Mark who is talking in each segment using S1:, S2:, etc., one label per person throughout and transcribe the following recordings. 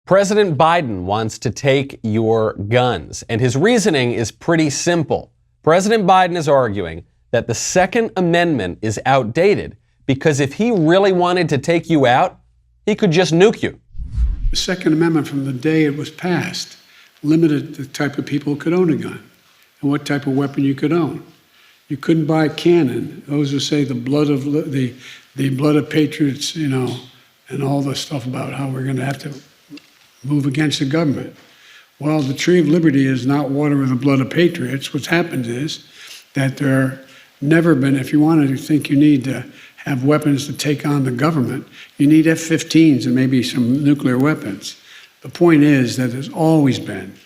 S1: President Biden wants to take your guns, and his reasoning is pretty simple. President Biden is arguing that the Second Amendment is outdated because if he really wanted to take you out, he could just nuke you.
S2: The Second Amendment, from the day it was passed, limited the type of people who could own a gun and what type of weapon you could own. You couldn't buy a cannon. Those who say the blood of patriots, and all the stuff about how we're going to have to move against the government. Well, the tree of liberty is not water with the blood of patriots. What's happened is that there never been, if you wanted to think you need to have weapons to take on the government, you need F-15s and maybe some nuclear weapons. The point is that there's always been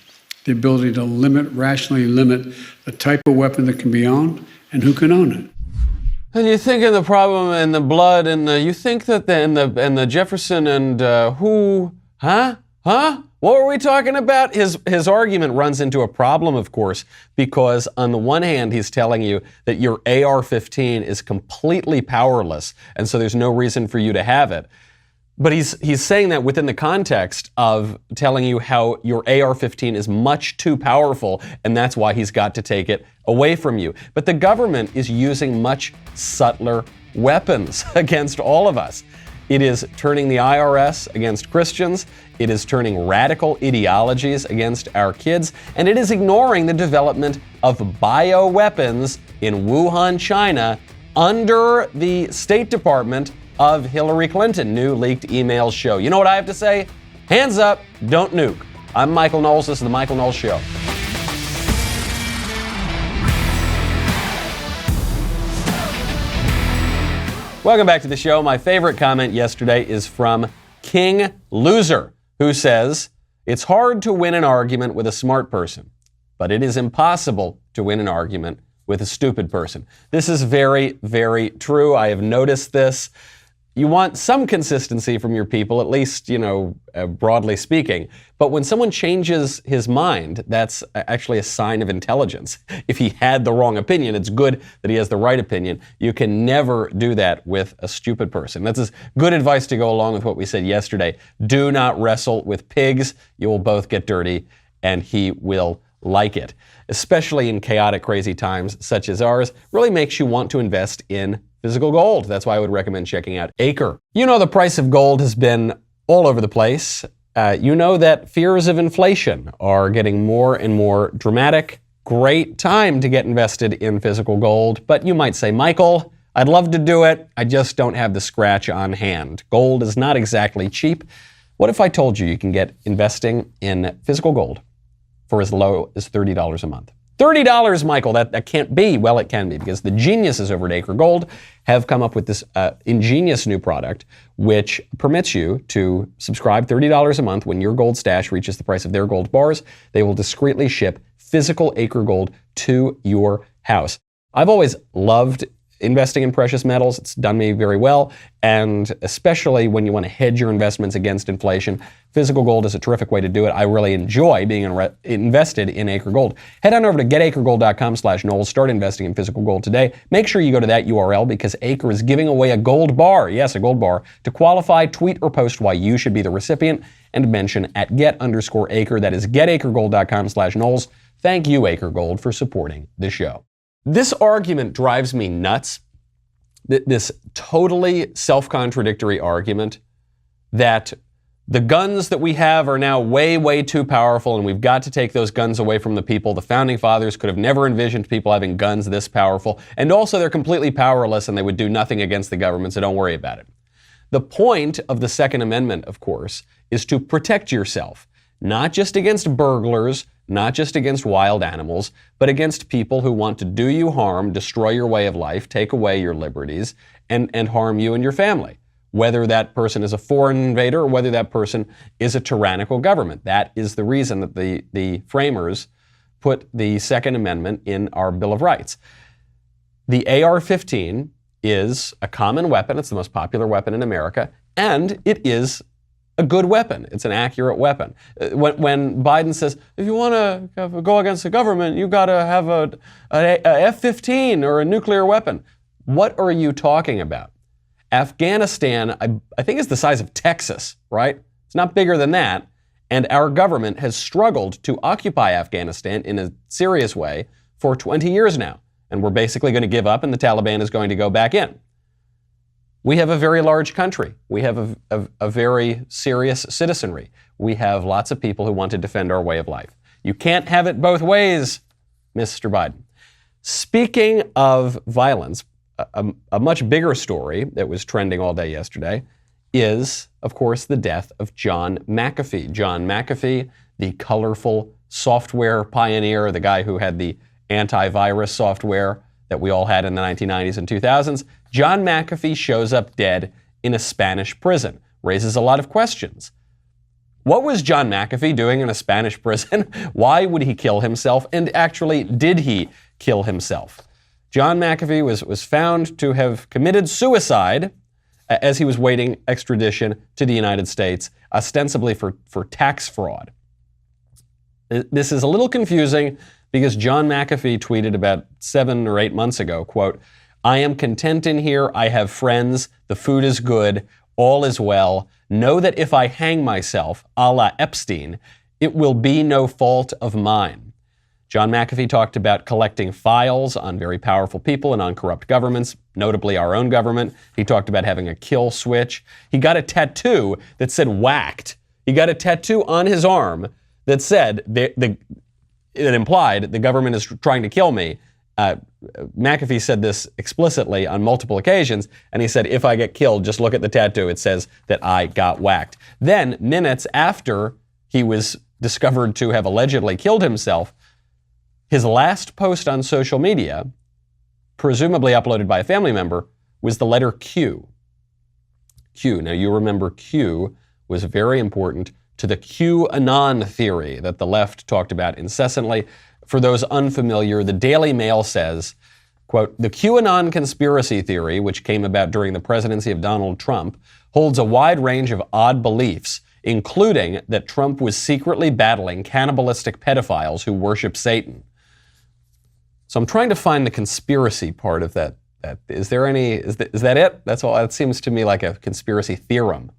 S2: the ability to rationally limit the type of weapon that can be owned and who can own it.
S1: And you think of the problem in the blood, and you think that the Jefferson and What were we talking about? His argument runs into a problem, of course, because on the one hand, he's telling you that your AR-15 is completely powerless, and so there's no reason for you to have it. But he's saying that within the context of telling you how your AR-15 is much too powerful, and that's why he's got to take it away from you. But the government is using much subtler weapons against all of us. It is turning the IRS against Christians, it is turning radical ideologies against our kids, and it is ignoring the development of bioweapons in Wuhan, China, under the State Department of Hillary Clinton. New leaked emails show. You know what I have to say? Hands up, don't nuke. I'm Michael Knowles. This is The Michael Knowles Show. Welcome back to the show. My favorite comment yesterday is from King Loser, who says, "It's hard to win an argument with a smart person, but it is impossible to win an argument with a stupid person." This is very, very true. I have noticed this. You want some consistency from your people, at least, broadly speaking. But when someone changes his mind, that's actually a sign of intelligence. If he had the wrong opinion, it's good that he has the right opinion. You can never do that with a stupid person. That's as good advice to go along with what we said yesterday. Do not wrestle with pigs. You will both get dirty, and he will like it. Especially in chaotic, crazy times such as ours, really makes you want to invest in physical gold. That's why I would recommend checking out Acre. You know the price of gold has been all over the place. You know that fears of inflation are getting more and more dramatic. Great time to get invested in physical gold. But you might say, Michael, I'd love to do it. I just don't have the scratch on hand. Gold is not exactly cheap. What if I told you can get investing in physical gold for as low as $30 a month? $30, Michael, that can't be. Well, it can be, because the geniuses over at Acre Gold have come up with this ingenious new product which permits you to subscribe $30 a month. When your gold stash reaches the price of their gold bars, they will discreetly ship physical Acre Gold to your house. I've always loved investing in precious metals. It's done me very well, and especially when you want to hedge your investments against inflation, physical gold is a terrific way to do it. I really enjoy being invested in Acre Gold. Head on over to getacregold.com/Knowles. Start investing in physical gold today. Make sure you go to that URL, because Acre is giving away a gold bar. Yes, a gold bar. To qualify, tweet or post why you should be the recipient and mention at @get_Acre. That is getacregold.com/Knowles. Thank you, Acre Gold, for supporting the show. This argument drives me nuts. This totally self-contradictory argument that the guns that we have are now way, way too powerful, and we've got to take those guns away from the people. The founding fathers could have never envisioned people having guns this powerful. And also, they're completely powerless and they would do nothing against the government, so don't worry about it. The point of the Second Amendment, of course, is to protect yourself, not just against burglars, not just against wild animals, but against people who want to do you harm, destroy your way of life, take away your liberties, and harm you and your family. Whether that person is a foreign invader or whether that person is a tyrannical government. That is the reason that the framers put the Second Amendment in our Bill of Rights. The AR-15 is a common weapon. It's the most popular weapon in America, and it is a good weapon. It's an accurate weapon. When Biden says, if you want to go against the government, you've got to have a F-15 or a nuclear weapon. What are you talking about? Afghanistan, I think, is the size of Texas, right? It's not bigger than that. And our government has struggled to occupy Afghanistan in a serious way for 20 years now. And we're basically going to give up and the Taliban is going to go back in. We have a very large country. We have a very serious citizenry. We have lots of people who want to defend our way of life. You can't have it both ways, Mr. Biden. Speaking of violence, a much bigger story that was trending all day yesterday is, of course, the death of John McAfee. John McAfee, the colorful software pioneer, the guy who had the antivirus software that we all had in the 1990s and 2000s. John McAfee shows up dead in a Spanish prison. Raises a lot of questions. What was John McAfee doing in a Spanish prison? Why would he kill himself? And actually, did he kill himself? John McAfee was found to have committed suicide as he was waiting extradition to the United States, ostensibly for tax fraud. This is a little confusing because John McAfee tweeted about 7 or 8 months ago, quote, "I am content in here. I have friends. The food is good. All is well. Know that if I hang myself, a la Epstein, it will be no fault of mine." John McAfee talked about collecting files on very powerful people and on corrupt governments, notably our own government. He talked about having a kill switch. He got a tattoo that said whacked. He got a tattoo on his arm that said, it implied the government is trying to kill me. McAfee said this explicitly on multiple occasions, and he said, if I get killed, just look at the tattoo. It says that I got whacked. Then, minutes after he was discovered to have allegedly killed himself, his last post on social media, presumably uploaded by a family member, was the letter Q. Q. Now, you remember Q was very important to the QAnon theory that the left talked about incessantly. For those unfamiliar, the Daily Mail says, quote, "The QAnon conspiracy theory, which came about during the presidency of Donald Trump, holds a wide range of odd beliefs, including that Trump was secretly battling cannibalistic pedophiles who worship Satan." So I'm trying to find the conspiracy part of that. Is there any, is that it? That's all. It seems to me like a conspiracy theorem.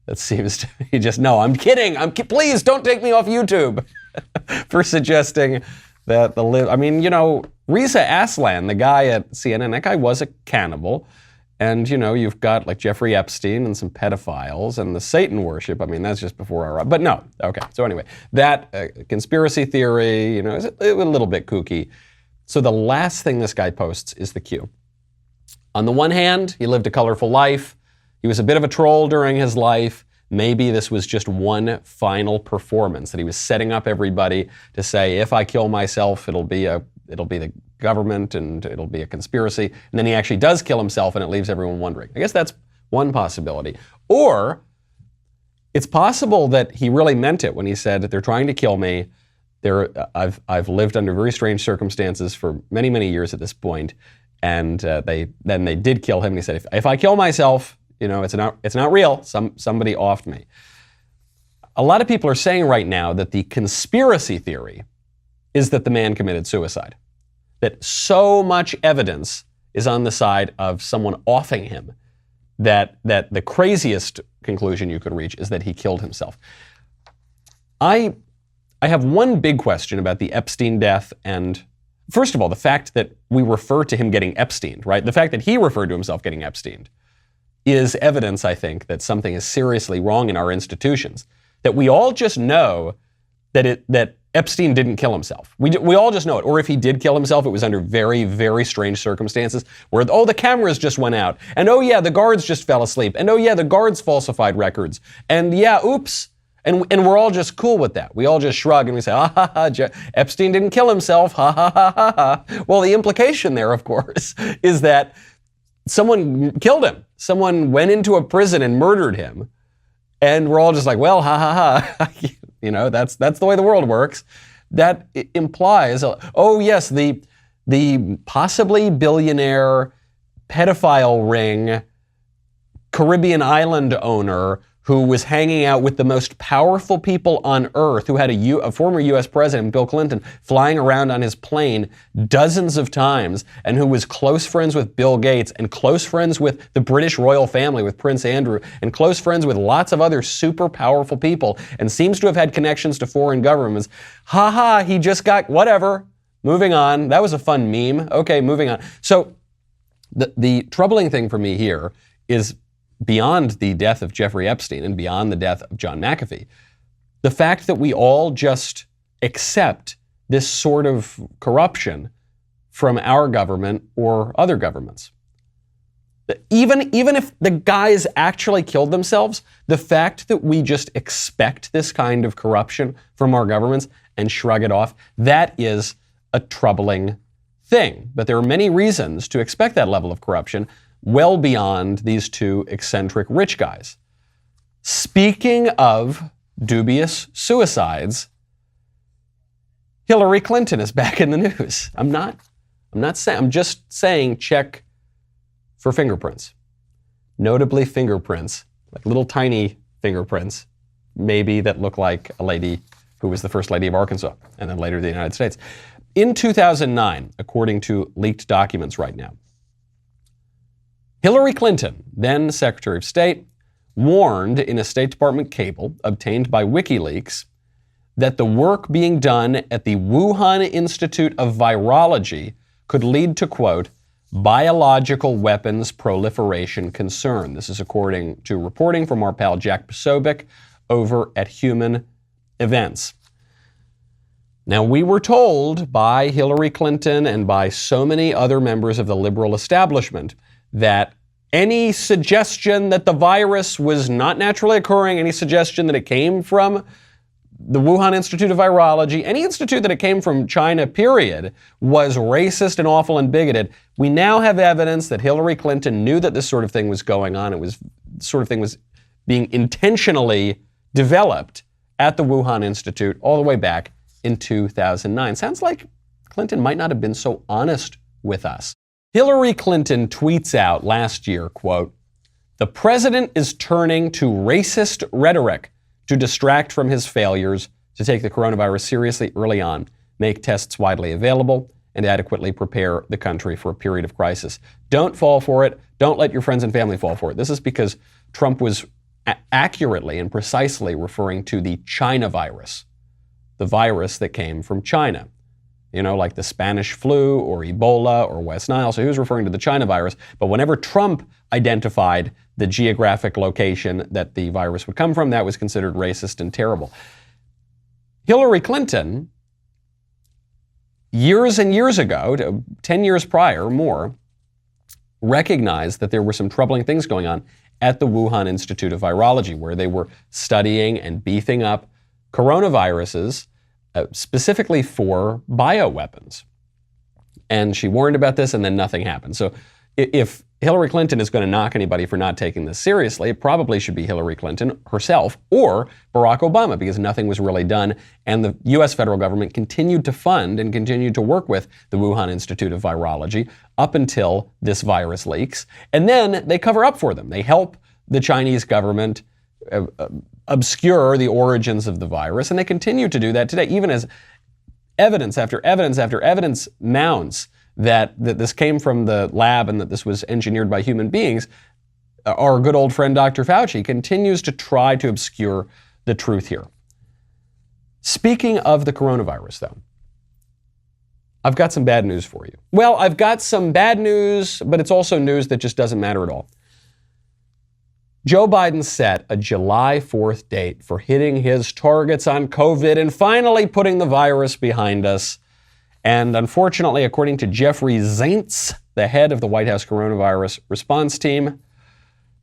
S1: That seems to be just, no, I'm kidding. Please don't take me off YouTube for suggesting that Reza Aslan, the guy at CNN, that guy was a cannibal. And, you've got like Jeffrey Epstein and some pedophiles and the Satan worship. I mean, that's just before our, but no. Okay. So anyway, that conspiracy theory, is a little bit kooky. So the last thing this guy posts is the Q. On the one hand, he lived a colorful life. He was a bit of a troll during his life. Maybe this was just one final performance that he was setting up everybody to say, if I kill myself, it'll be the government and it'll be a conspiracy. And then he actually does kill himself and it leaves everyone wondering. I guess that's one possibility. Or it's possible that he really meant it when he said that they're trying to kill me. I've lived under very strange circumstances for many, many years at this point. And they did kill him. And he said, if I kill myself, it's not real. Somebody offed me. A lot of people are saying right now that the conspiracy theory is that the man committed suicide. That so much evidence is on the side of someone offing him that the craziest conclusion you could reach is that he killed himself. I have one big question about the Epstein death and, first of all, the fact that we refer to him getting Epsteined, right? The fact that he referred to himself getting Epsteined is evidence, I think, that something is seriously wrong in our institutions. That we all just know that Epstein didn't kill himself. We all just know it. Or if he did kill himself, it was under very, very strange circumstances where, the cameras just went out. And the guards just fell asleep. And the guards falsified records. And oops. And we're all just cool with that. We all just shrug and we say, Epstein didn't kill himself, ha, ha, ha, ha, ha. Well, the implication there, of course, is that someone killed him. Someone went into a prison and murdered him. And we're all just like, well, ha, ha, ha. That's the way the world works. That implies, yes, the possibly billionaire pedophile ring Caribbean island owner who was hanging out with the most powerful people on earth, who had a former U.S. president, Bill Clinton, flying around on his plane dozens of times, and who was close friends with Bill Gates and close friends with the British royal family, with Prince Andrew, and close friends with lots of other super powerful people, and seems to have had connections to foreign governments. Ha ha, he just got whatever. Moving on. That was a fun meme. Okay, moving on. So the troubling thing for me here is, beyond the death of Jeffrey Epstein and beyond the death of John McAfee, the fact that we all just accept this sort of corruption from our government or other governments. Even if the guys actually killed themselves, the fact that we just expect this kind of corruption from our governments and shrug it off, that is a troubling thing. But there are many reasons to expect that level of corruption, well beyond these two eccentric rich guys. Speaking of dubious suicides, Hillary Clinton is back in the news. I'm just saying check for fingerprints. Notably fingerprints, like little tiny fingerprints, maybe that look like a lady who was the first lady of Arkansas and then later the United States. In 2009, according to leaked documents right now, Hillary Clinton, then Secretary of State, warned in a State Department cable obtained by WikiLeaks that the work being done at the Wuhan Institute of Virology could lead to, quote, biological weapons proliferation concern. This is according to reporting from our pal Jack Posobiec over at Human Events. Now, we were told by Hillary Clinton and by so many other members of the liberal establishment that any suggestion that the virus was not naturally occurring, any suggestion that it came from the Wuhan Institute of Virology, any institute that it came from China, period, was racist and awful and bigoted. We now have evidence that Hillary Clinton knew that this sort of thing was going on. This sort of thing was being intentionally developed at the Wuhan Institute all the way back in 2009. Sounds like Clinton might not have been so honest with us. Hillary Clinton tweets out last year, quote, the president is turning to racist rhetoric to distract from his failures to take the coronavirus seriously early on, make tests widely available, and adequately prepare the country for a period of crisis. Don't fall for it. Don't let your friends and family fall for it. This is because Trump was accurately and precisely referring to the China virus, the virus that came from China. You know, like the Spanish flu or Ebola or West Nile. So he was referring to the China virus. But whenever Trump identified the geographic location that the virus would come from, that was considered racist and terrible. Hillary Clinton, years and years ago, 10 years prior or more, recognized that there were some troubling things going on at the Wuhan Institute of Virology, where they were studying and beefing up coronaviruses specifically for bioweapons. And she warned about this, and then nothing happened. So if Hillary Clinton is going to knock anybody for not taking this seriously, it probably should be Hillary Clinton herself or Barack Obama, because nothing was really done. And the U.S. federal government continued to fund and continued to work with the Wuhan Institute of Virology up until this virus leaks. And then they cover up for them. They help the Chinese government obscure the origins of the virus, and they continue to do that today, even as evidence after evidence after evidence mounts that this came from the lab and that this was engineered by human beings. Our good old friend Dr. Fauci continues to try to obscure the truth here. Speaking of the coronavirus, though, I've got some bad news for you. Well, I've got some bad news, but it's also news that just doesn't matter at all. Joe Biden set a July 4th date for hitting his targets on COVID and finally putting the virus behind us. And unfortunately, according to Jeffrey Zients, the head of the White House coronavirus response team,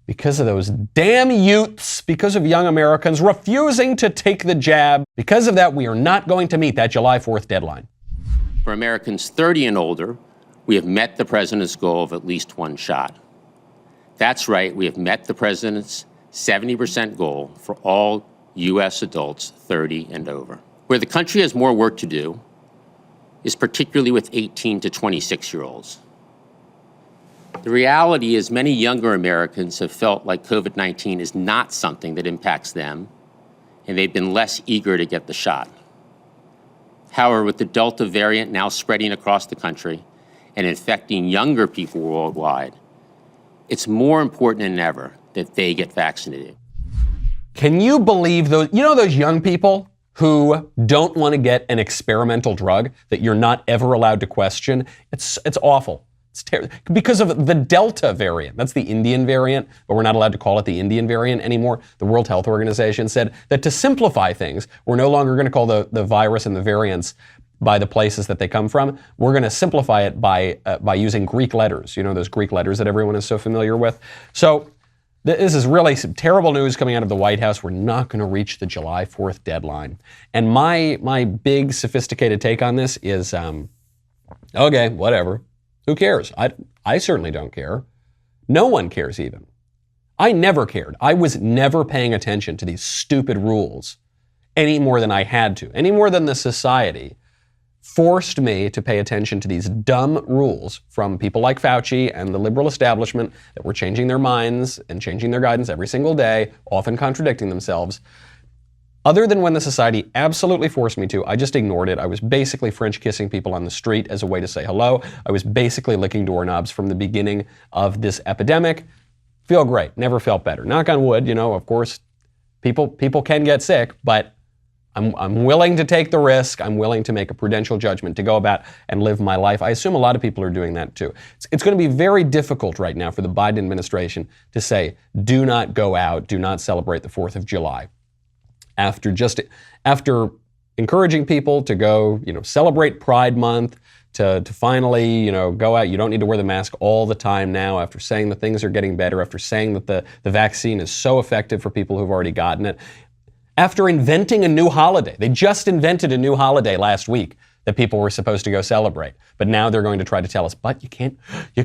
S1: because of those damn youths, because of young Americans refusing to take the jab, because of that, we are not going to meet that July 4th deadline.
S3: For Americans 30 and older, we have met the president's goal of at least one shot. That's right, we have met the president's 70% goal for all U.S. adults 30 and over. Where the country has more work to do is particularly with 18 to 26-year-olds. The reality is many younger Americans have felt like COVID-19 is not something that impacts them, and they've been less eager to get the shot. However, with the Delta variant now spreading across the country and infecting younger people worldwide, it's more important than ever that they get vaccinated.
S1: Can you believe those, those young people who don't want to get an experimental drug that you're not ever allowed to question? It's awful. It's terrible. Because of the Delta variant. That's the Indian variant, but we're not allowed to call it the Indian variant anymore. The World Health Organization said that to simplify things, we're no longer going to call the virus and the variants by the places that they come from. We're going to simplify it by using Greek letters. Those Greek letters that everyone is so familiar with. So this is really some terrible news coming out of the White House. We're not going to reach the July 4th deadline. And my big sophisticated take on this is, okay, whatever. Who cares? I certainly don't care. No one cares even. I never cared. I was never paying attention to these stupid rules any more than I had to, any more than the society forced me to pay attention to these dumb rules from people like Fauci and the liberal establishment that were changing their minds and changing their guidance every single day, often contradicting themselves. Other than when the society absolutely forced me to, I just ignored it. I was basically French kissing people on the street as a way to say hello. I was basically licking doorknobs from the beginning of this epidemic. Feel great. Never felt better. Knock on wood, of course, people can get sick, but I'm willing to take the risk. I'm willing to make a prudential judgment to go about and live my life. I assume a lot of people are doing that too. It's going to be very difficult right now for the Biden administration to say, do not go out, do not celebrate the 4th of July. After encouraging people to go, celebrate Pride Month, to finally, go out. You don't need to wear the mask all the time now, after saying that things are getting better, after saying that the vaccine is so effective for people who've already gotten it. After inventing a new holiday. They just invented a new holiday last week that people were supposed to go celebrate. But now they're going to try to tell us, but you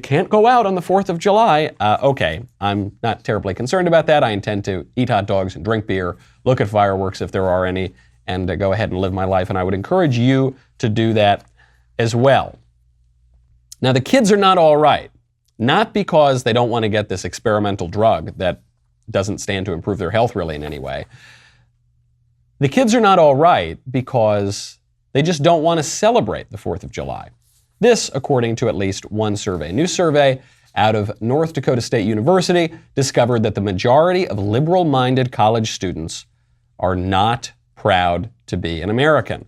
S1: can't go out on the 4th of July. Okay, I'm not terribly concerned about that. I intend to eat hot dogs and drink beer, look at fireworks if there are any, and go ahead and live my life. And I would encourage you to do that as well. Now, the kids are not all right. Not because they don't want to get this experimental drug that doesn't stand to improve their health really in any way. The kids are not all right because they just don't want to celebrate the 4th of July. This, according to at least one survey. A new survey out of North Dakota State University discovered that the majority of liberal-minded college students are not proud to be an American,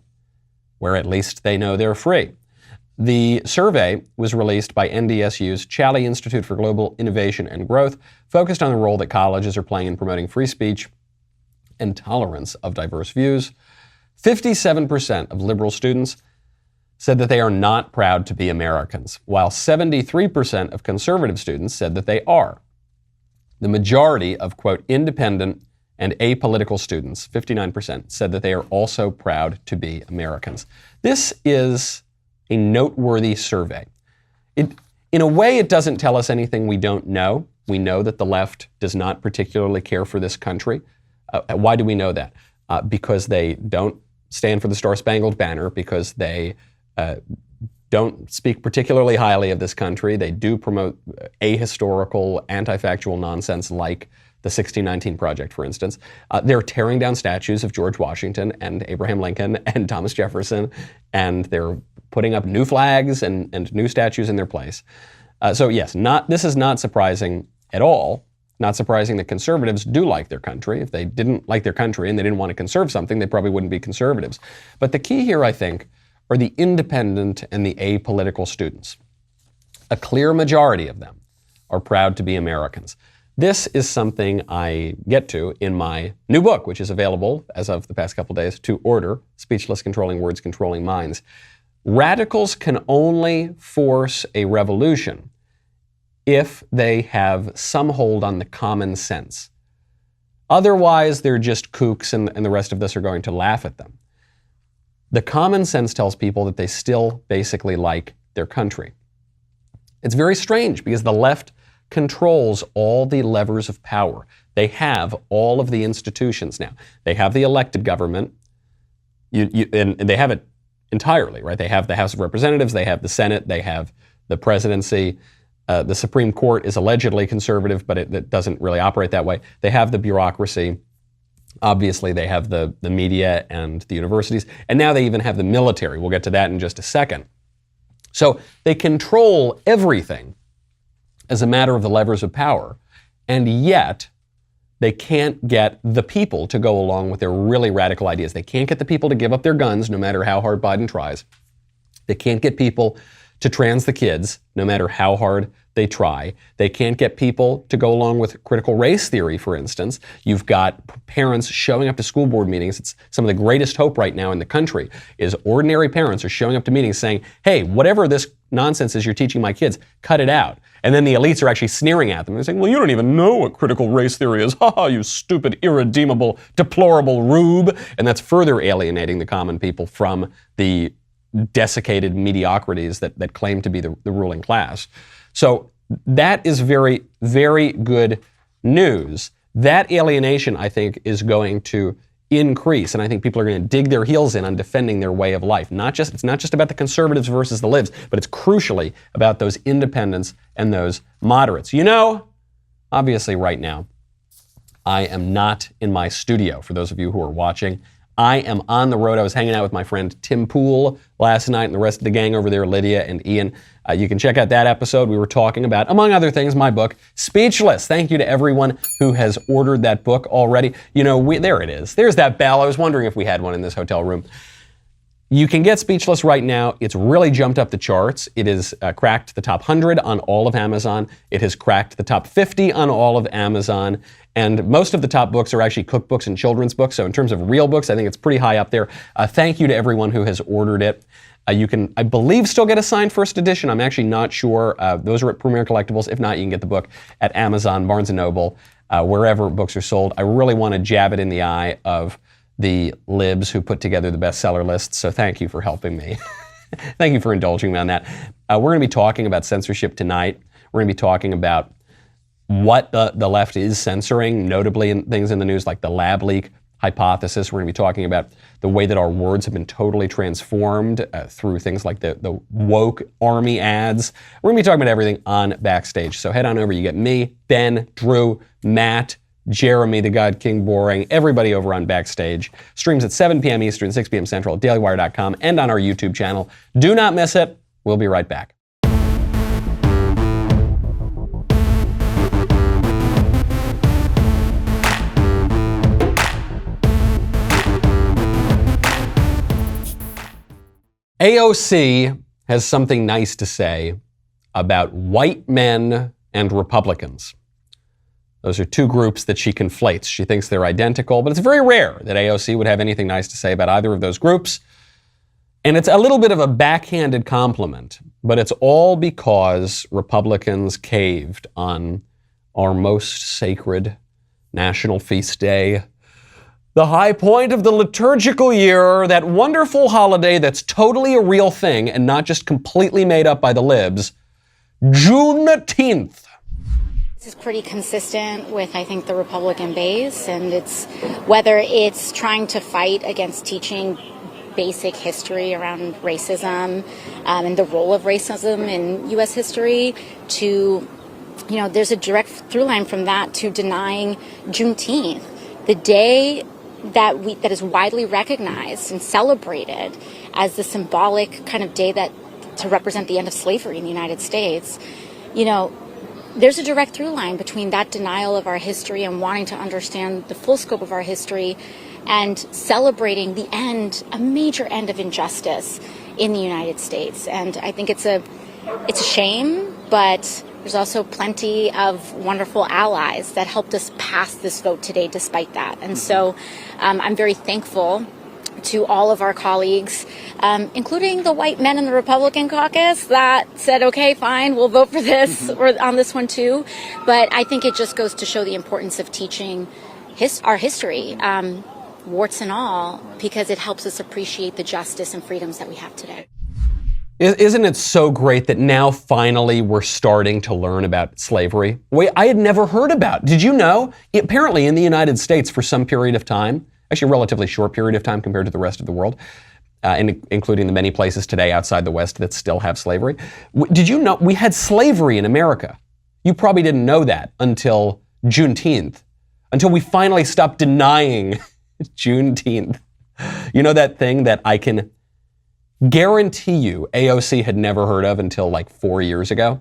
S1: where at least they know they're free. The survey was released by NDSU's Challey Institute for Global Innovation and Growth, focused on the role that colleges are playing in promoting free speech and tolerance of diverse views. 57% of liberal students said that they are not proud to be Americans, while 73% of conservative students said that they are. The majority of, quote, independent and apolitical students, 59%, said that they are also proud to be Americans. This is a noteworthy survey. In a way, it doesn't tell us anything we don't know. We know that the left does not particularly care for this country. Why do we know that? Because they don't stand for the Star-Spangled Banner, because they don't speak particularly highly of this country. They do promote ahistorical, anti-factual nonsense like the 1619 Project, for instance. They're tearing down statues of George Washington and Abraham Lincoln and Thomas Jefferson, and they're putting up new flags and new statues in their place. So yes, this is not surprising at all. Not surprising that conservatives do like their country. If they didn't like their country and they didn't want to conserve something, they probably wouldn't be conservatives. But the key here, I think, are the independent and the apolitical students. A clear majority of them are proud to be Americans. This is something I get to in my new book, which is available, as of the past couple days, to order, Speechless Controlling Words, Controlling Minds. Radicals can only force a revolution if they have some hold on the common sense. Otherwise, they're just kooks and the rest of us are going to laugh at them. The common sense tells people that they still basically like their country. It's very strange because the left controls all the levers of power. They have all of the institutions now. They have the elected government, and they have it entirely, right? They have the House of Representatives, they have the Senate, they have the presidency. The Supreme Court is allegedly conservative, but it doesn't really operate that way. They have the bureaucracy. Obviously, they have the media and the universities. And now they even have the military. We'll get to that in just a second. So they control everything as a matter of the levers of power. And yet, they can't get the people to go along with their really radical ideas. They can't get the people to give up their guns, no matter how hard Biden tries. They can't get people to trans the kids, no matter how hard they try. They can't get people to go along with critical race theory, for instance. You've got parents showing up to school board meetings. It's some of the greatest hope right now in the country is ordinary parents are showing up to meetings saying, hey, whatever this nonsense is you're teaching my kids, cut it out. And then the elites are actually sneering at them. They're saying, well, you don't even know what critical race theory is. Ha ha, you stupid, irredeemable, deplorable rube. And that's further alienating the common people from the desiccated mediocrities that claim to be the ruling class. So that is very, very good news. That alienation, I think, is going to increase, and I think people are going to dig their heels in on defending their way of life. It's not just about the conservatives versus the libs, but it's crucially about those independents and those moderates. You know, obviously right now, I am not in my studio, for those of you who are watching. I am on the road. I was hanging out with my friend Tim Pool last night and the rest of the gang over there, Lydia and Ian. You can check out that episode. We were talking about, among other things, my book, Speechless. Thank you to everyone who has ordered that book already. You know, there it is. There's that bell. I was wondering if we had one in this hotel room. You can get Speechless right now. It's really jumped up the charts. It has cracked the top 100 on all of Amazon. It has cracked the top 50 on all of Amazon. And most of the top books are actually cookbooks and children's books. So in terms of real books, I think it's pretty high up there. Thank you to everyone who has ordered it. You can, I believe, still get a signed first edition. I'm actually not sure. Those are at Premier Collectibles. If not, you can get the book at Amazon, Barnes & Noble, wherever books are sold. I really want to jab it in the eye of the libs who put together the bestseller list. So thank you for helping me. Thank you for indulging me on that. We're going to be talking about censorship tonight. We're going to be talking about what the left is censoring, notably in things in the news like the lab leak hypothesis. We're going to be talking about the way that our words have been totally transformed through things like the woke army ads. We're going to be talking about everything on Backstage. So head on over. You get me, Ben, Drew, Matt, Jeremy, the God King Boring, everybody over on Backstage. Streams at 7 p.m. Eastern, 6 p.m. Central at dailywire.com and on our YouTube channel. Do not miss it. We'll be right back. AOC has something nice to say about white men and Republicans. Those are two groups that she conflates. She thinks they're identical, but it's very rare that AOC would have anything nice to say about either of those groups. And it's a little bit of a backhanded compliment, but it's all because Republicans caved on our most sacred national feast day, the high point of the liturgical year, that wonderful holiday that's totally a real thing and not just completely made up by the libs, Juneteenth.
S4: This is pretty consistent with, I think, the Republican base, and it's whether it's trying to fight against teaching basic history around racism and the role of racism in U.S. history to, you know, there's a direct through line from that to denying Juneteenth, the day that is widely recognized and celebrated as the symbolic kind of day that to represent the end of slavery in the United States. You know, there's a direct through line between that denial of our history and wanting to understand the full scope of our history and celebrating the end, a major end of injustice in the United States. And I think it's a shame, but there's also plenty of wonderful allies that helped us pass this vote today despite that. And so I'm very thankful to all of our colleagues, including the white men in the Republican caucus that said, okay, fine, we'll vote for this or on this one too. But I think it just goes to show the importance of teaching our history, warts and all, because it helps us appreciate the justice and freedoms that we have today.
S1: Isn't it so great that now finally we're starting to learn about slavery? Wait, I had never heard about. Did you know? Apparently in the United States for some period of time, actually a relatively short period of time compared to the rest of the world, including the many places today outside the West that still have slavery. Did you know we had slavery in America? You probably didn't know that until Juneteenth, until we finally stopped denying Juneteenth. You know that thing that I can guarantee you AOC had never heard of until like 4 years ago?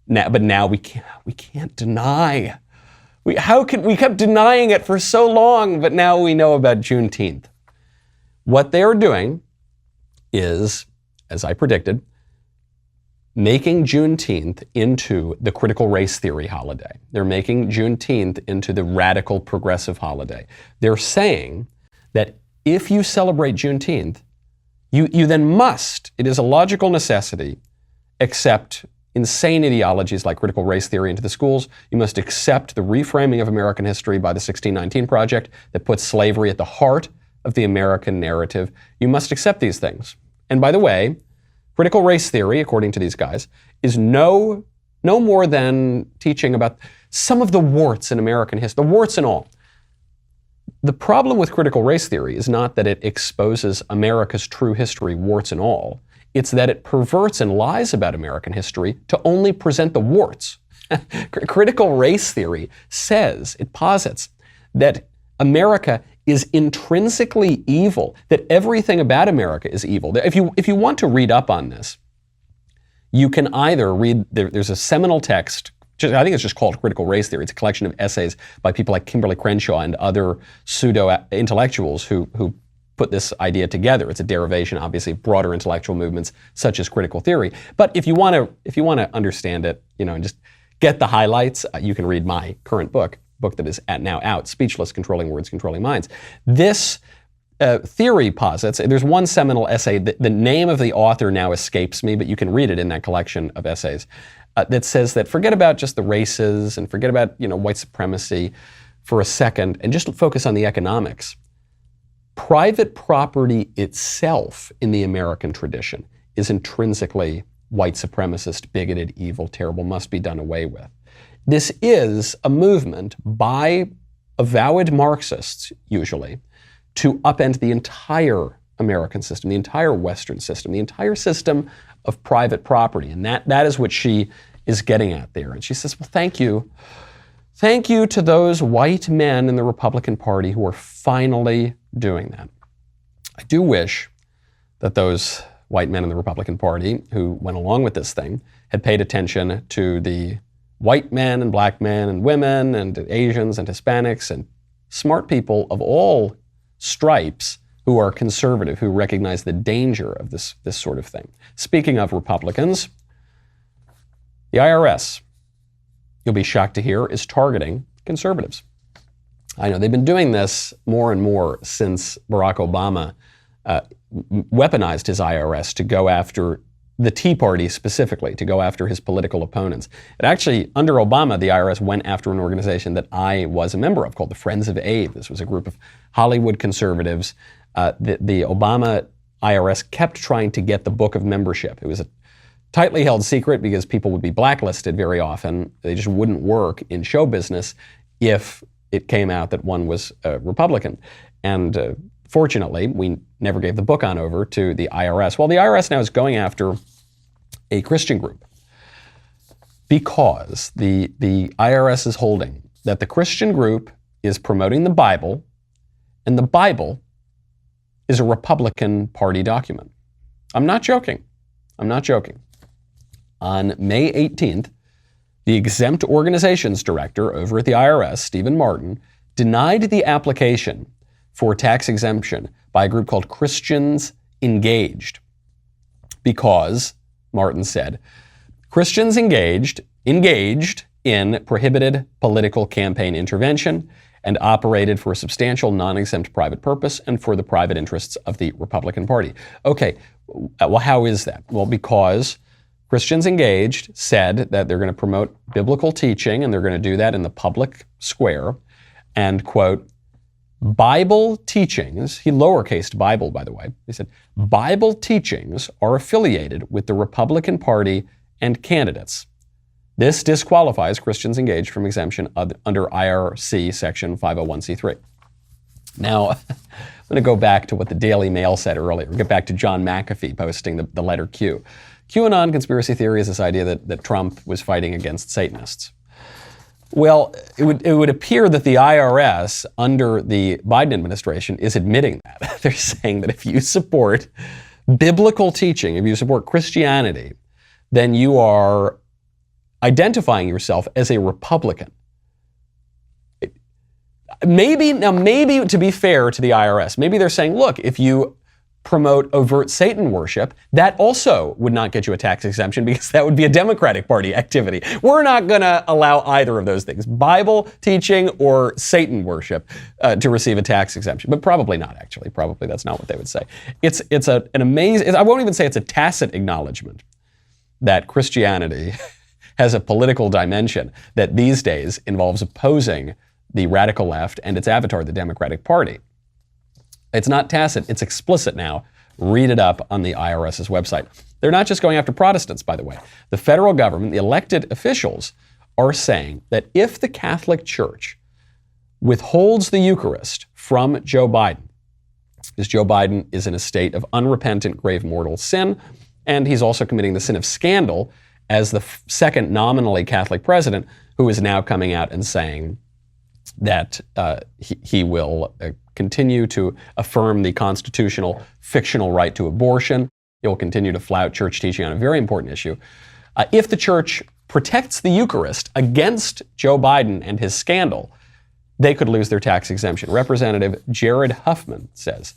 S1: But now we can't deny. We kept denying it for so long, but now we know about Juneteenth. What they are doing is, as I predicted, making Juneteenth into the critical race theory holiday. They're making Juneteenth into the radical progressive holiday. They're saying that if you celebrate Juneteenth, you then must, it is a logical necessity, accept insane ideologies like critical race theory into the schools. You must accept the reframing of American history by the 1619 Project that puts slavery at the heart of the American narrative. You must accept these things. And by the way, critical race theory, according to these guys, is no more than teaching about some of the warts in American history, the warts and all. The problem with critical race theory is not that it exposes America's true history, warts and all. It's that it perverts and lies about American history to only present the warts. Critical race theory says, it posits, that America is intrinsically evil, that everything about America is evil. If you want to read up on this, you can either read, there's a seminal text, I think it's just called Critical Race Theory. It's a collection of essays by people like Kimberly Crenshaw and other pseudo-intellectuals who put this idea together. It's a derivation, obviously, of broader intellectual movements such as critical theory. But if you want to understand it, and just get the highlights, you can read my current book that is now out, Speechless: Controlling Words, Controlling Minds. This theory posits, there's one seminal essay, the name of the author now escapes me, but you can read it in that collection of essays, that says that forget about just the races and forget about white supremacy for a second and just focus on the economics. Private property itself in the American tradition is intrinsically white supremacist, bigoted, evil, terrible, must be done away with. This is a movement by avowed Marxists, usually, to upend the entire American system, the entire Western system, the entire system of private property. And that is what she is getting at there. And she says, well, thank you. Thank you to those white men in the Republican Party who are finally doing that. I do wish that those white men in the Republican Party who went along with this thing had paid attention to the white men and black men and women and Asians and Hispanics and smart people of all stripes who are conservative, who recognize the danger of this sort of thing. Speaking of Republicans, the IRS, you'll be shocked to hear, is targeting conservatives. I know they've been doing this more and more since Barack Obama weaponized his IRS to go after the Tea Party specifically, to go after his political opponents. It actually, under Obama, the IRS went after an organization that I was a member of called the Friends of Abe. This was a group of Hollywood conservatives. The Obama IRS kept trying to get the book of membership. It was a tightly held secret because people would be blacklisted very often. They just wouldn't work in show business if it came out that one was a Republican. And fortunately, we never gave the book on over to the IRS. Well, the IRS now is going after a Christian group because the IRS is holding that the Christian group is promoting the Bible, and the Bible is a Republican Party document. I'm not joking. I'm not joking. On May 18th, the exempt organizations director over at the IRS, Stephen Martin, denied the application for tax exemption by a group called Christians Engaged because, Martin said, Christians engaged in prohibited political campaign intervention and operated for a substantial non-exempt private purpose and for the private interests of the Republican Party. Okay, well, how is that? Well, because Christians Engaged said that they're going to promote biblical teaching and they're going to do that in the public square, and, quote, Bible teachings, he lowercased Bible, by the way, he said, Bible teachings are affiliated with the Republican Party and candidates. This disqualifies Christians Engaged from exemption under IRC section 501c3. Now, I'm going to go back to what the Daily Mail said earlier. Get back to John McAfee posting the letter Q. QAnon conspiracy theory is this idea that Trump was fighting against Satanists. Well, it would appear that the IRS under the Biden administration is admitting that. They're saying that if you support biblical teaching, if you support Christianity, then you are identifying yourself as a Republican. Maybe to be fair to the IRS, maybe they're saying, look, if you promote overt Satan worship, that also would not get you a tax exemption because that would be a Democratic Party activity. We're not going to allow either of those things, Bible teaching or Satan worship, to receive a tax exemption. But probably not, actually. Probably that's not what they would say. It's an amazing, I won't even say it's a tacit acknowledgement that Christianity has a political dimension that these days involves opposing the radical left and its avatar, the Democratic Party. It's not tacit, it's explicit now. Read it up on the IRS's website. They're not just going after Protestants, by the way. The federal government, the elected officials, are saying that if the Catholic Church withholds the Eucharist from Joe Biden, because Joe Biden is in a state of unrepentant, grave mortal sin, and he's also committing the sin of scandal as the second nominally Catholic president, who is now coming out and saying that he will continue to affirm the constitutional fictional right to abortion. He will continue to flout church teaching on a very important issue. If the church protects the Eucharist against Joe Biden and his scandal, they could lose their tax exemption. Representative Jared Huffman says,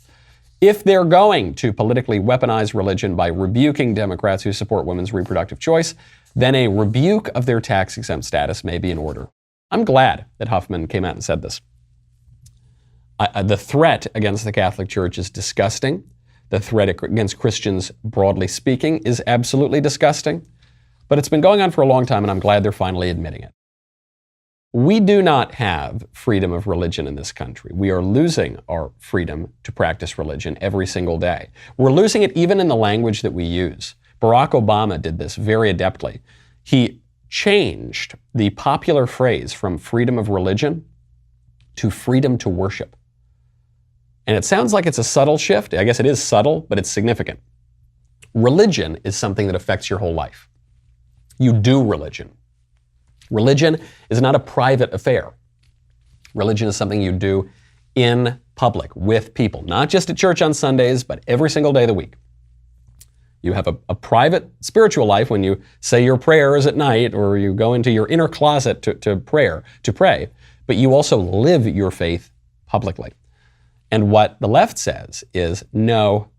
S1: if they're going to politically weaponize religion by rebuking Democrats who support women's reproductive choice, then a rebuke of their tax-exempt status may be in order. I'm glad that Huffman came out and said this. The threat against the Catholic Church is disgusting. The threat against Christians, broadly speaking, is absolutely disgusting. But it's been going on for a long time, and I'm glad they're finally admitting it. We do not have freedom of religion in this country. We are losing our freedom to practice religion every single day. We're losing it even in the language that we use. Barack Obama did this very adeptly. He changed the popular phrase from freedom of religion to freedom to worship. And it sounds like it's a subtle shift. I guess it is subtle, but it's significant. Religion is something that affects your whole life. You do religion. Religion is not a private affair. Religion is something you do in public with people, not just at church on Sundays, but every single day of the week. You have a private spiritual life when you say your prayers at night or you go into your inner closet to pray, but you also live your faith publicly. And what the left says is, no,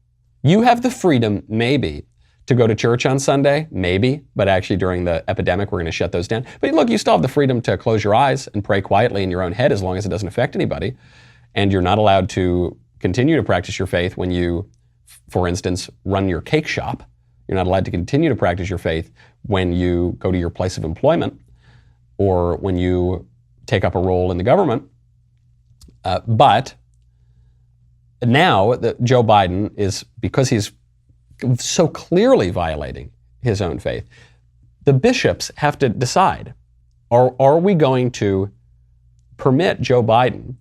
S1: you have the freedom, maybe, to go to church on Sunday, maybe, but actually during the epidemic, we're going to shut those down. But look, you still have the freedom to close your eyes and pray quietly in your own head as long as it doesn't affect anybody. And you're not allowed to continue to practice your faith when you, for instance, run your cake shop. You're not allowed to continue to practice your faith when you go to your place of employment or when you take up a role in the government. But now that Joe Biden is, because he's so clearly violating his own faith, the bishops have to decide, are we going to permit Joe Biden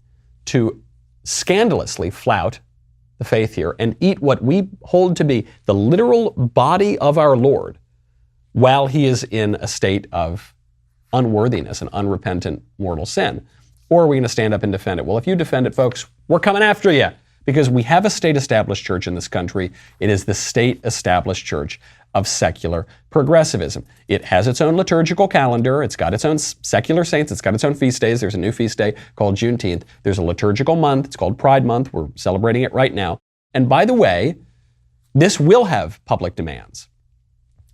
S1: to scandalously flout the faith here and eat what we hold to be the literal body of our Lord while he is in a state of unworthiness and unrepentant mortal sin? Or are we going to stand up and defend it? Well, if you defend it, folks, we're coming after you. Because we have a state-established church in this country. It is the state-established church of secular progressivism. It has its own liturgical calendar. It's got its own secular saints. It's got its own feast days. There's a new feast day called Juneteenth. There's a liturgical month. It's called Pride Month. We're celebrating it right now. And by the way, this will have public demands.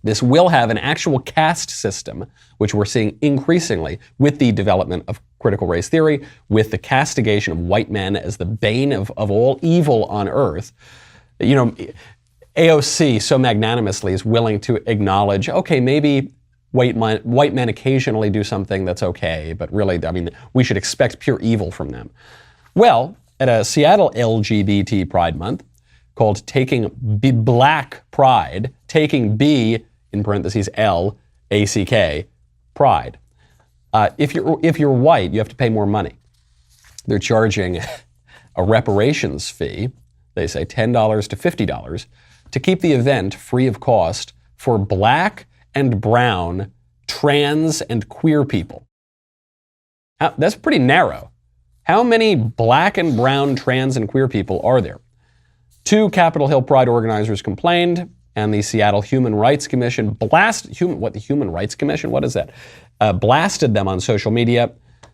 S1: This will have an actual caste system, which we're seeing increasingly with the development of critical race theory, with the castigation of white men as the bane of all evil on earth. You know, AOC so magnanimously is willing to acknowledge, okay, maybe white men occasionally do something that's okay, but really, I mean, we should expect pure evil from them. Well, at a Seattle LGBT Pride Month called Taking Black Pride, taking B, in parentheses, L-A-C-K, Pride. If you're white, you have to pay more money. They're charging a reparations fee, they say $10 to $50, to keep the event free of cost for black and brown, trans and queer people. That's pretty narrow. How many black and brown, trans and queer people are there? 2 Capitol Hill Pride organizers complained, and the Seattle Human Rights Commission blasted them on social media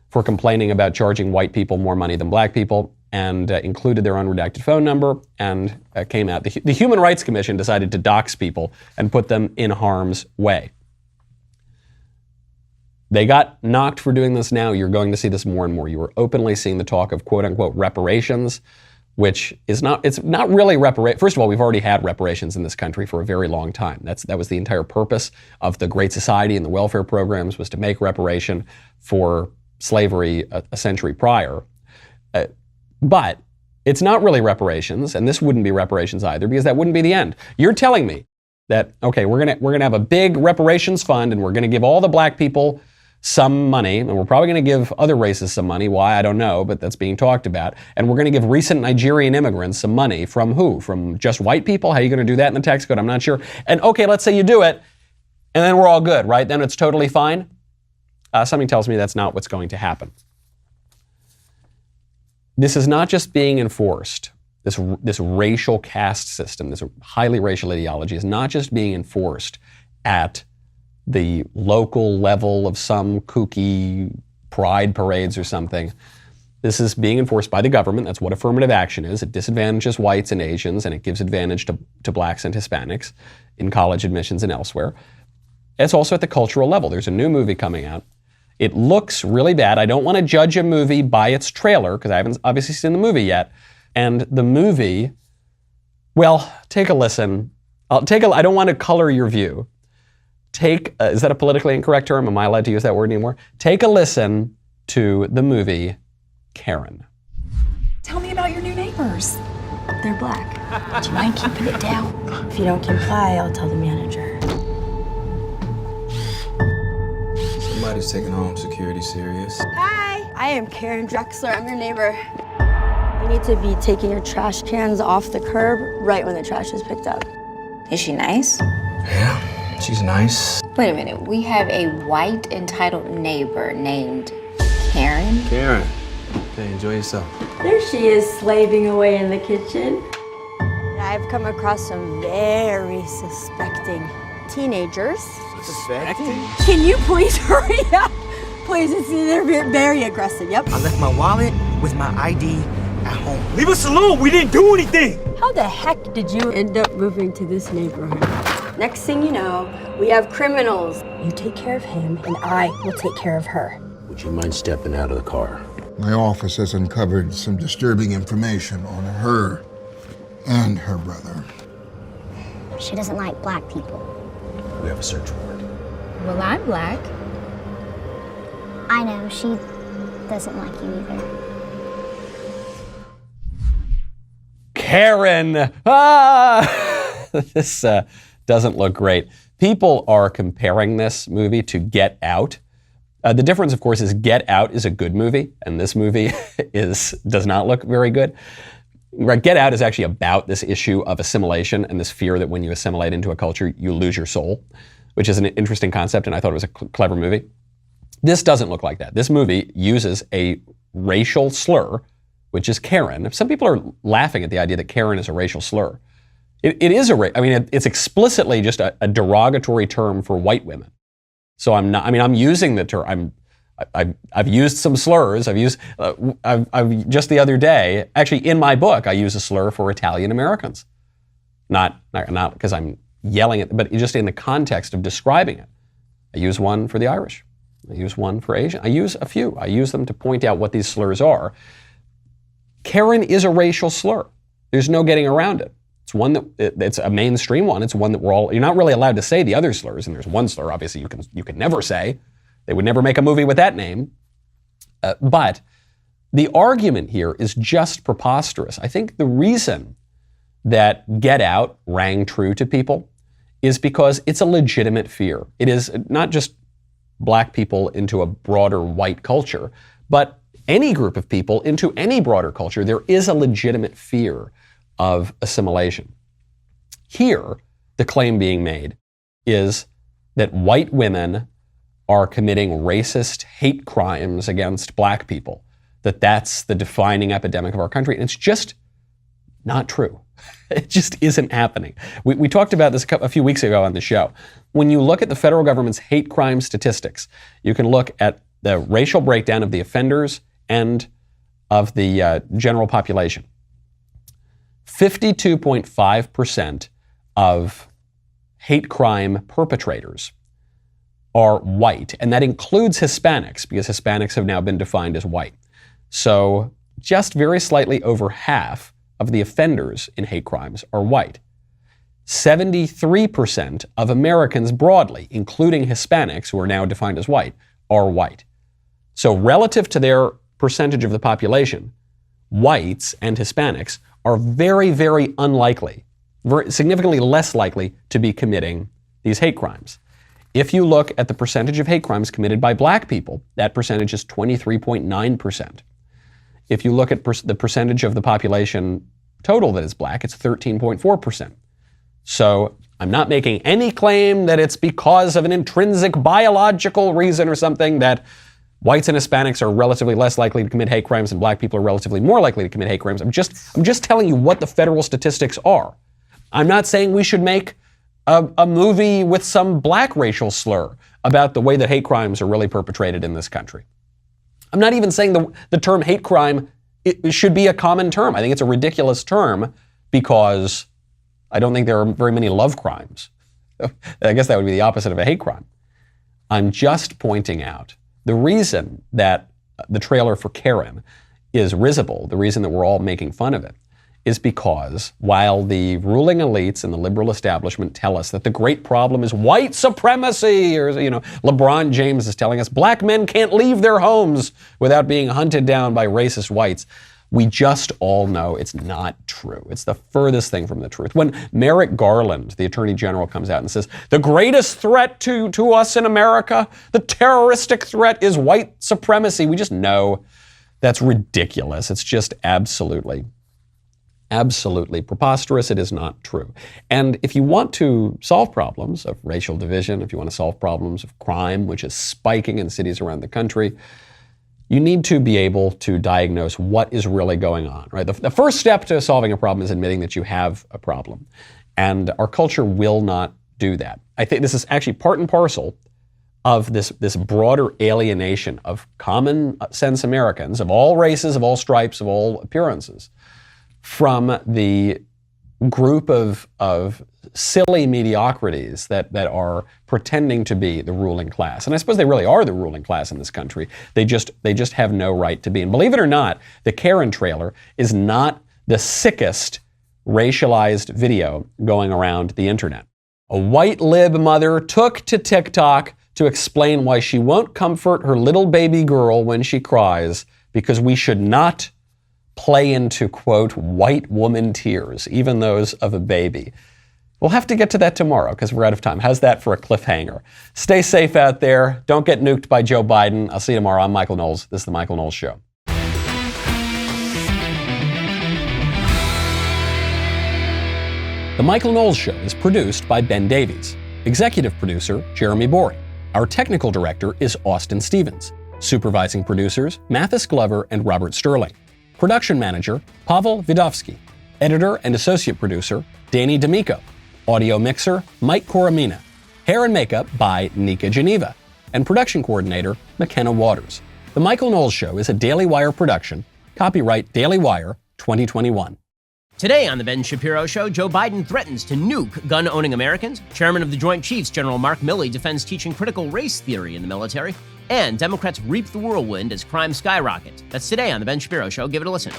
S1: for complaining about charging white people more money than black people, and included their unredacted phone number, and came out. The Human Rights Commission decided to dox people and put them in harm's way. They got knocked for doing this now. You're going to see this more and more. You are openly seeing the talk of quote-unquote reparations, which is not, it's not really reparations. First of all, we've already had reparations in this country for a very long time. That was the entire purpose of the Great Society and the welfare programs, was to make reparation for slavery a century prior. But it's not really reparations, and this wouldn't be reparations either, because that wouldn't be the end. You're telling me that, okay, we're gonna have a big reparations fund, and we're gonna give all the black people some money, and we're probably going to give other races some money. Why, I don't know, but that's being talked about. And we're going to give recent Nigerian immigrants some money. From who? From just white people? How are you going to do that in the tax code? I'm not sure. And okay, let's say you do it, and then we're all good, right? Then it's totally fine. Something tells me that's not what's going to happen. This is not just being enforced. This racial caste system, this highly racial ideology is not just being enforced at the local level of some kooky pride parades or something. This is being enforced by the government. That's what affirmative action is. It disadvantages whites and Asians, and it gives advantage to blacks and Hispanics in college admissions and elsewhere. It's also at the cultural level. There's a new movie coming out. It looks really bad. I don't want to judge a movie by its trailer, because I haven't obviously seen the movie yet. And the movie, well, take a listen. I don't want to color your view. Is that a politically incorrect term? Am I allowed to use that word anymore? Take a listen to the movie Karen.
S5: Tell me about your new neighbors.
S6: They're black. Do you mind keeping it down? If you don't comply, I'll tell the manager.
S7: Somebody's taking home security serious.
S6: Hi, I am Karen Drexler. I'm your neighbor. You need to be taking your trash cans off the curb right when the trash is picked up.
S8: Is she nice?
S7: Yeah. She's nice.
S8: Wait a minute, we have a white entitled neighbor named Karen?
S7: Karen. Okay, enjoy yourself.
S6: There she is, slaving away in the kitchen. I've come across some very suspecting teenagers.
S7: Suspecting?
S6: Can you please hurry up? Please, they're very aggressive, yep.
S9: I left my wallet with my ID at home. Leave us alone, we didn't do anything!
S6: How the heck did you end up moving to this neighborhood? Next thing you know, we have criminals. You take care of him, and I will take care of her.
S10: Would you mind stepping out of the car?
S11: My office has uncovered some disturbing information on her and her brother.
S12: She doesn't like black people.
S10: We have a search warrant.
S8: Well, I'm black.
S12: I know, she doesn't like you either.
S1: Karen! This doesn't look great. People are comparing this movie to Get Out. The difference, of course, is Get Out is a good movie, and this movie does not look very good. Right, Get Out is actually about this issue of assimilation and this fear that when you assimilate into a culture, you lose your soul, which is an interesting concept, and I thought it was a clever movie. This doesn't look like that. This movie uses a racial slur, which is Karen. Some people are laughing at the idea that Karen is a racial slur. It is it's explicitly just a derogatory term for white women. So I'm using the term. I've used some slurs. I've just the other day, actually in my book, I use a slur for Italian Americans. Not because I'm yelling at, but just in the context of describing it. I use one for the Irish. I use one for Asian. I use a few. I use them to point out what these slurs are. Karen is a racial slur. There's no getting around it. It's one it's a mainstream one. It's one that you're not really allowed to say the other slurs, and there's one slur, obviously, you can never say. They would never make a movie with that name. But the argument here is just preposterous. I think the reason that Get Out rang true to people is because it's a legitimate fear. It is not just black people into a broader white culture, but any group of people into any broader culture, there is a legitimate fear of assimilation. Here, the claim being made is that white women are committing racist hate crimes against black people, that's the defining epidemic of our country, and it's just not true. It just isn't happening. We talked about this a few weeks ago on the show. When you look at the federal government's hate crime statistics, you can look at the racial breakdown of the offenders and of the general population. 52.5% of hate crime perpetrators are white, and that includes Hispanics, because Hispanics have now been defined as white. So just very slightly over half of the offenders in hate crimes are white. 73% of Americans broadly, including Hispanics, who are now defined as white, are white. So relative to their percentage of the population, whites and Hispanics are very, very unlikely, significantly less likely to be committing these hate crimes. If you look at the percentage of hate crimes committed by black people, that percentage is 23.9%. If you look at the percentage of the population total that is black, it's 13.4%. So I'm not making any claim that it's because of an intrinsic biological reason or something that whites and Hispanics are relatively less likely to commit hate crimes and black people are relatively more likely to commit hate crimes. I'm just telling you what the federal statistics are. I'm not saying we should make a movie with some black racial slur about the way that hate crimes are really perpetrated in this country. I'm not even saying the term hate crime it should be a common term. I think it's a ridiculous term because I don't think there are very many love crimes. I guess that would be the opposite of a hate crime. I'm just pointing out the reason that the trailer for Karen is risible, the reason that we're all making fun of it, is because while the ruling elites and the liberal establishment tell us that the great problem is white supremacy, or LeBron James is telling us black men can't leave their homes without being hunted down by racist whites, we just all know it's not true. It's the furthest thing from the truth. When Merrick Garland, the Attorney General, comes out and says, the greatest threat to us in America, the terroristic threat is white supremacy, we just know that's ridiculous. It's just absolutely preposterous. It is not true. And if you want to solve problems of racial division, if you want to solve problems of crime, which is spiking in cities around the country, you need to be able to diagnose what is really going on, right? The first step to solving a problem is admitting that you have a problem. And our culture will not do that. I think this is actually part and parcel of this broader alienation of common sense Americans of all races, of all stripes, of all appearances, from the group of silly mediocrities that are pretending to be the ruling class. And I suppose they really are the ruling class in this country. They just have no right to be. And believe it or not, the Karen trailer is not the sickest racialized video going around the internet. A white lib mother took to TikTok to explain why she won't comfort her little baby girl when she cries, because we should not play into, quote, white woman tears, even those of a baby. We'll have to get to that tomorrow because we're out of time. How's that for a cliffhanger? Stay safe out there. Don't get nuked by Joe Biden. I'll see you tomorrow. I'm Michael Knowles. This is The Michael Knowles Show. The Michael Knowles Show is produced by Ben Davies. Executive producer, Jeremy Boring. Our technical director is Austin Stevens. Supervising producers, Mathis Glover and Robert Sterling. Production manager, Pavel Vidovsky. Editor and associate producer, Danny D'Amico. Audio mixer, Mike Coromina. Hair and makeup by Nika Geneva. And production coordinator, McKenna Waters. The Michael Knowles Show is a Daily Wire production. Copyright Daily Wire 2021.
S13: Today on The Ben Shapiro Show, Joe Biden threatens to nuke gun-owning Americans. Chairman of the Joint Chiefs, General Mark Milley, defends teaching critical race theory in the military. And Democrats reap the whirlwind as crime skyrockets. That's today on The Ben Shapiro Show. Give it a listen.